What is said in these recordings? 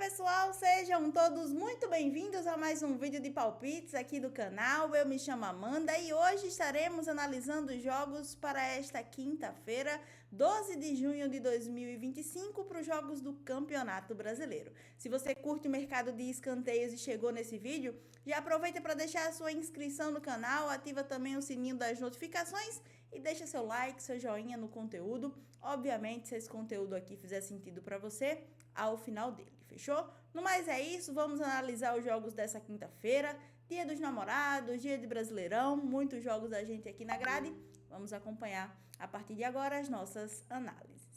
pessoal, sejam todos muito bem-vindos a mais um vídeo de palpites aqui do canal. Eu me chamo Amanda e hoje estaremos analisando os jogos para esta quinta-feira, 12 de junho de 2025, para os jogos do Campeonato Brasileiro. Se você curte o mercado de escanteios e chegou nesse vídeo, já aproveita para deixar a sua inscrição no canal, ativa também o sininho das notificações e deixa seu like, seu joinha no conteúdo. Obviamente, se esse conteúdo aqui fizer sentido para você, ao final dele, fechou? No mais é isso, vamos analisar os jogos dessa quinta-feira, dia dos namorados, dia de Brasileirão, muitos jogos da gente aqui na grade. Vamos acompanhar a partir de agora as nossas análises.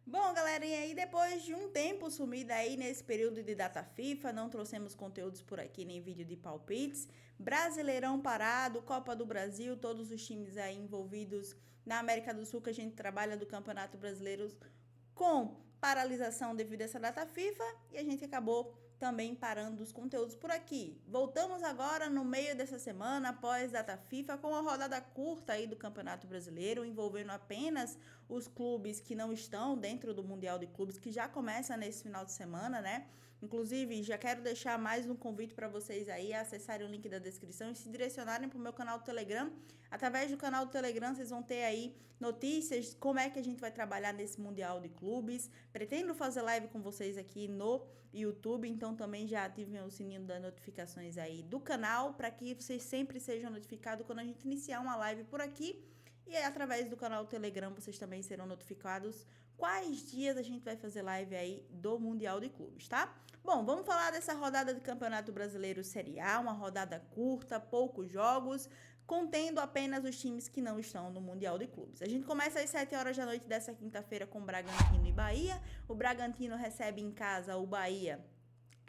Bom, galerinha, aí depois de um tempo sumida aí nesse período de data FIFA, não trouxemos conteúdos por aqui, nem vídeo de palpites, Brasileirão parado, Copa do Brasil, todos os times aí envolvidos na América do Sul que a gente trabalha do Campeonato Brasileiro com paralisação devido a essa data FIFA e a gente acabou também parando os conteúdos por aqui. Voltamos agora no meio dessa semana, após data FIFA, com uma rodada curta aí do Campeonato Brasileiro, envolvendo apenas os clubes que não estão dentro do Mundial de Clubes, que já começa nesse final de semana, né? Inclusive, já quero deixar mais um convite para vocês aí a acessarem o link da descrição e se direcionarem para o meu canal do Telegram. Através do canal do Telegram, vocês vão ter aí notícias, como é que a gente vai trabalhar nesse Mundial de Clubes. Pretendo fazer live com vocês aqui no YouTube, então também já ativem o sininho das notificações aí do canal, para que vocês sempre sejam notificados quando a gente iniciar uma live por aqui. E através do canal do Telegram vocês também serão notificados quais dias a gente vai fazer live aí do Mundial de Clubes, tá? Bom, vamos falar dessa rodada de Campeonato Brasileiro Série A, uma rodada curta, poucos jogos, contendo apenas os times que não estão no Mundial de Clubes. A gente começa às 7 horas da noite dessa quinta-feira com Bragantino e Bahia. O Bragantino recebe em casa o Bahia,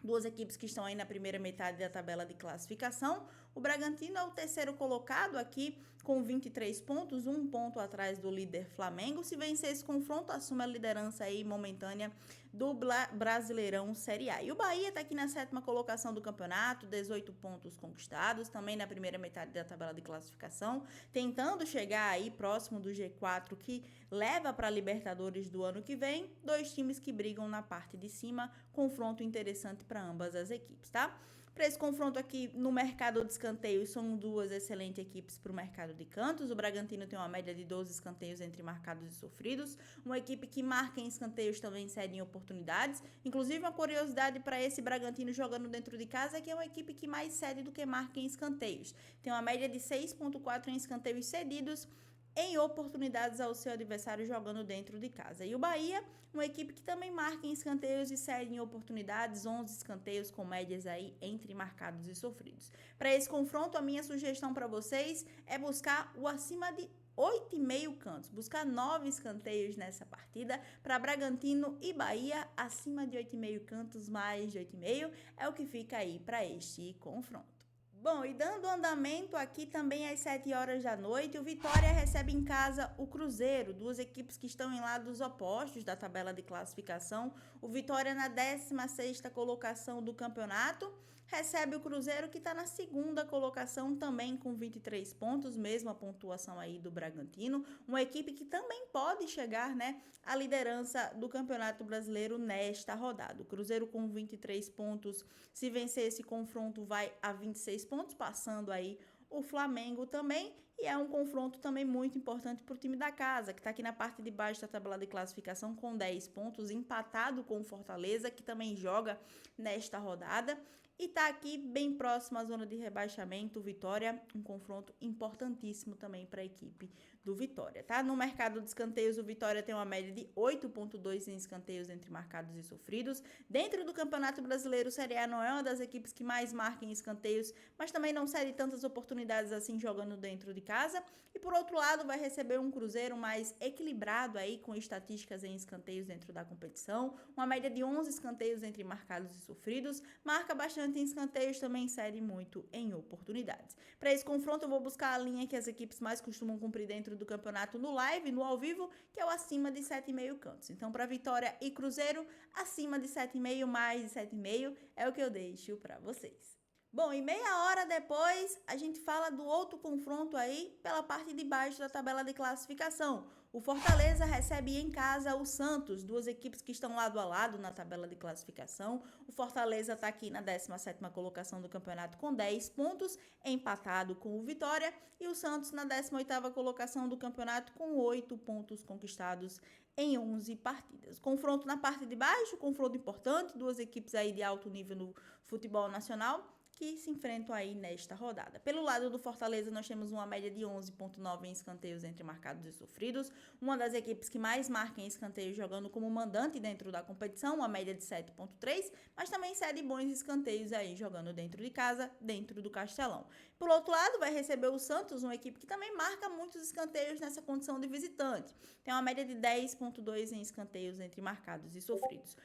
duas equipes que estão aí na primeira metade da tabela de classificação. O Bragantino é o terceiro colocado aqui com 23 pontos, um ponto atrás do líder Flamengo. Se vencer esse confronto, assume a liderança aí momentânea do Brasileirão Série A. E o Bahia está aqui na sétima colocação do campeonato, 18 pontos conquistados, também na primeira metade da tabela de classificação, tentando chegar aí próximo do G4, que leva para a Libertadores do ano que vem. Dois times que brigam na parte de cima, confronto interessante para ambas as equipes, tá? Para esse confronto aqui no mercado de escanteios, são duas excelentes equipes para o mercado de cantos. O Bragantino tem uma média de 12 escanteios entre marcados e sofridos. Uma equipe que marca em escanteios também cede em oportunidades. Inclusive, uma curiosidade para esse Bragantino jogando dentro de casa é que é uma equipe que mais cede do que marca em escanteios. Tem uma média de 6,4 em escanteios cedidos em oportunidades ao seu adversário jogando dentro de casa. E o Bahia, uma equipe que também marca em escanteios e cede em oportunidades, 11 escanteios com médias aí entre marcados e sofridos. Para esse confronto, a minha sugestão para vocês é buscar o acima de 8,5 cantos, buscar 9 escanteios nessa partida. Para Bragantino e Bahia, acima de 8,5 cantos, mais de 8,5 é o que fica aí para este confronto. Bom, e dando andamento aqui também às 7 horas da noite, o Vitória recebe em casa o Cruzeiro, duas equipes que estão em lados opostos da tabela de classificação. O Vitória na 16ª colocação do campeonato, recebe o Cruzeiro que está na segunda colocação também com 23 pontos, mesma pontuação aí do Bragantino. Uma equipe que também pode chegar, né, à liderança do Campeonato Brasileiro nesta rodada. O Cruzeiro com 23 pontos, se vencer esse confronto vai a 26 pontos, passando aí o Flamengo também, e é um confronto também muito importante para o time da casa, que está aqui na parte de baixo da tabela de classificação com 10 pontos, empatado com o Fortaleza, que também joga nesta rodada, e está aqui bem próximo à zona de rebaixamento. Vitória, um confronto importantíssimo também para a equipe do Vitória, tá? No mercado de escanteios, o Vitória tem uma média de 8,2 em escanteios entre marcados e sofridos. Dentro do Campeonato Brasileiro, o Série A não é uma das equipes que mais marca em escanteios, mas também não cede tantas oportunidades assim jogando dentro de casa. E por outro lado, vai receber um Cruzeiro mais equilibrado aí, com estatísticas em escanteios dentro da competição. Uma média de 11 escanteios entre marcados e sofridos. Marca bastante em escanteios, também cede muito em oportunidades. Para esse confronto, eu vou buscar a linha que as equipes mais costumam cumprir dentro do campeonato no live, no ao vivo, que é o acima de 7,5 cantos. Então, para Vitória e Cruzeiro, acima de 7,5, mais de 7,5 é o que eu deixo para vocês. Bom, e meia hora depois, a gente fala do outro confronto aí pela parte de baixo da tabela de classificação. O Fortaleza recebe em casa o Santos, duas equipes que estão lado a lado na tabela de classificação. O Fortaleza está aqui na 17ª colocação do campeonato com 10 pontos, empatado com o Vitória, e o Santos na 18ª colocação do campeonato com 8 pontos conquistados em 11 partidas. Confronto na parte de baixo, confronto importante, duas equipes aí de alto nível no futebol nacional, que se enfrentam aí nesta rodada. Pelo lado do Fortaleza, nós temos uma média de 11,9 em escanteios entre marcados e sofridos, uma das equipes que mais marca em escanteios jogando como mandante dentro da competição, uma média de 7,3, mas também cede bons escanteios aí jogando dentro de casa, dentro do Castelão. Por outro lado, vai receber o Santos, uma equipe que também marca muitos escanteios nessa condição de visitante. Tem uma média de 10,2 em escanteios entre marcados e sofridos.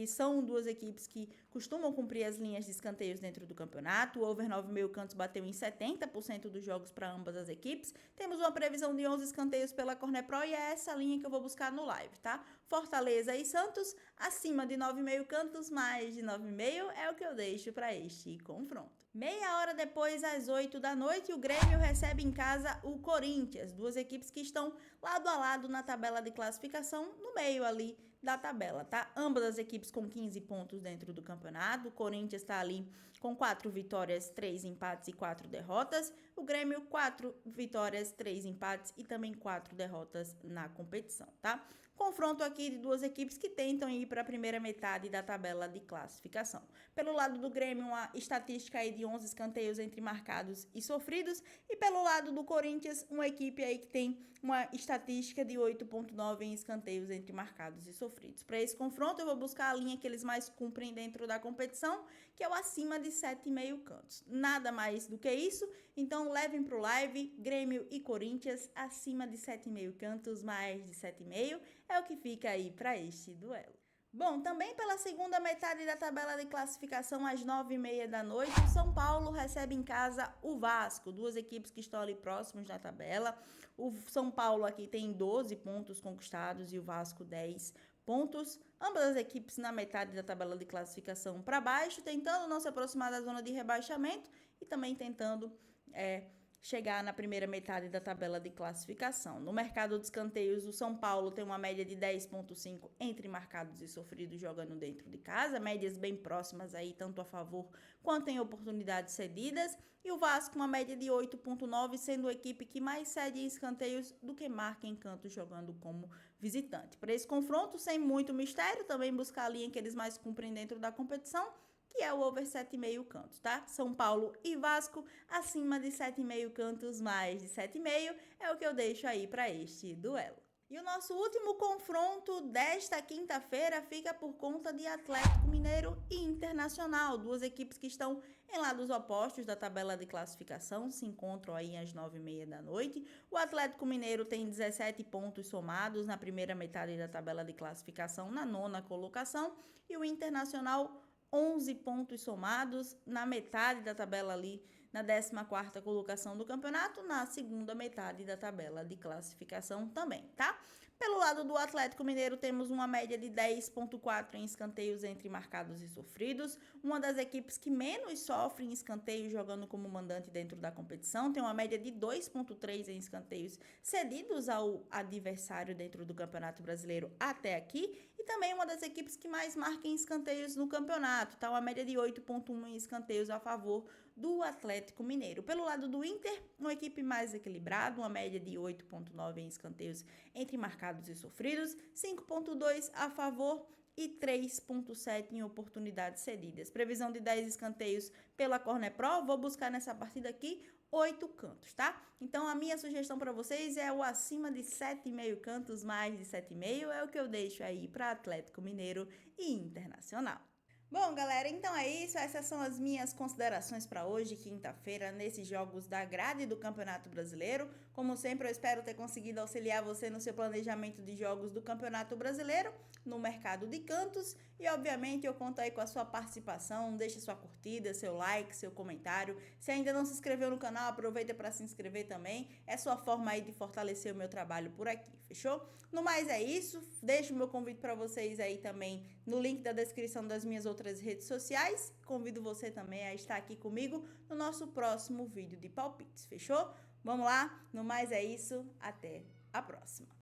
São duas equipes que costumam cumprir as linhas de escanteios dentro do campeonato. O over 9,5 cantos bateu em 70% dos jogos para ambas as equipes. Temos uma previsão de 11 escanteios pela Corner Pro e é essa linha que eu vou buscar no live, tá? Fortaleza e Santos, acima de 9,5 cantos, mais de 9,5 é o que eu deixo para este confronto. Meia hora depois, às 8 da noite, o Grêmio recebe em casa o Corinthians, duas equipes que estão lado a lado na tabela de classificação, no meio ali da tabela, tá? Ambas as equipes com 15 pontos dentro do campeonato. O Corinthians está ali com 4 vitórias, 3 empates e 4 derrotas. O Grêmio, 4 vitórias, 3 empates e também 4 derrotas na competição, tá? Confronto aqui de duas equipes que tentam ir para a primeira metade da tabela de classificação. Pelo lado do Grêmio, uma estatística aí de 11 escanteios entre marcados e sofridos. E pelo lado do Corinthians, uma equipe aí que tem uma estatística de 8,9 em escanteios entre marcados e sofridos. Para esse confronto, eu vou buscar a linha que eles mais cumprem dentro da competição, que é o acima de 7,5 cantos. Nada mais do que isso, então levem para o live Grêmio e Corinthians acima de 7,5 cantos, mais de 7,5 é o que fica aí para este duelo. Bom, também pela segunda metade da tabela de classificação, às 9h30 da noite, o São Paulo recebe em casa o Vasco, duas equipes que estão ali próximos na tabela. O São Paulo aqui tem 12 pontos conquistados e o Vasco 10 pontos. Ambas as equipes na metade da tabela de classificação para baixo, tentando não se aproximar da zona de rebaixamento e também tentando chegar na primeira metade da tabela de classificação. No mercado de escanteios, o São Paulo tem uma média de 10,5 entre marcados e sofridos jogando dentro de casa, médias bem próximas aí, tanto a favor quanto em oportunidades cedidas, e o Vasco uma média de 8,9, sendo a equipe que mais cede em escanteios do que marca em cantos jogando como visitante. Para esse confronto, sem muito mistério, também buscar a linha que eles mais cumprem dentro da competição, que é o over 7,5 cantos, tá? São Paulo e Vasco acima de 7,5 cantos, mais de 7,5 é o que eu deixo aí para este duelo. E o nosso último confronto desta quinta-feira fica por conta de Atlético Mineiro e Internacional, duas equipes que estão em lados opostos da tabela de classificação, se encontram aí às 9h30 da noite. O Atlético Mineiro tem 17 pontos somados na primeira metade da tabela de classificação, na 9ª colocação, e o Internacional 11 pontos somados na metade da tabela ali, na 14ª colocação do campeonato, na segunda metade da tabela de classificação também, tá? Pelo lado do Atlético Mineiro, temos uma média de 10,4 em escanteios entre marcados e sofridos. Uma das equipes que menos sofre em escanteios jogando como mandante dentro da competição. Tem uma média de 2,3 em escanteios cedidos ao adversário dentro do Campeonato Brasileiro até aqui. E também uma das equipes que mais marca em escanteios no campeonato. Tá uma média de 8,1 em escanteios a favor do Atlético Mineiro. Pelo lado do Inter, uma equipe mais equilibrada, uma média de 8,9 em escanteios entre marcados e sofridos, 5,2 a favor e 3,7 em oportunidades cedidas. Previsão de 10 escanteios pela Corner Pro, vou buscar nessa partida aqui 8 cantos, tá? Então a minha sugestão para vocês é o acima de 7,5 cantos, mais de 7,5 é o que eu deixo aí para Atlético Mineiro e Internacional. Bom, galera, então é isso. Essas são as minhas considerações para hoje, quinta-feira, nesses jogos da grade do Campeonato Brasileiro. Como sempre, eu espero ter conseguido auxiliar você no seu planejamento de jogos do Campeonato Brasileiro, no mercado de cantos, e obviamente eu conto aí com a sua participação. Deixe sua curtida, seu like, seu comentário. Se ainda não se inscreveu no canal, aproveita para se inscrever também. É sua forma aí de fortalecer o meu trabalho por aqui, fechou? No mais é isso. Deixo o meu convite para vocês aí também no link da descrição das minhas outras redes sociais. Convido você também a estar aqui comigo no nosso próximo vídeo de palpites, fechou? Vamos lá? No mais é isso. Até a próxima.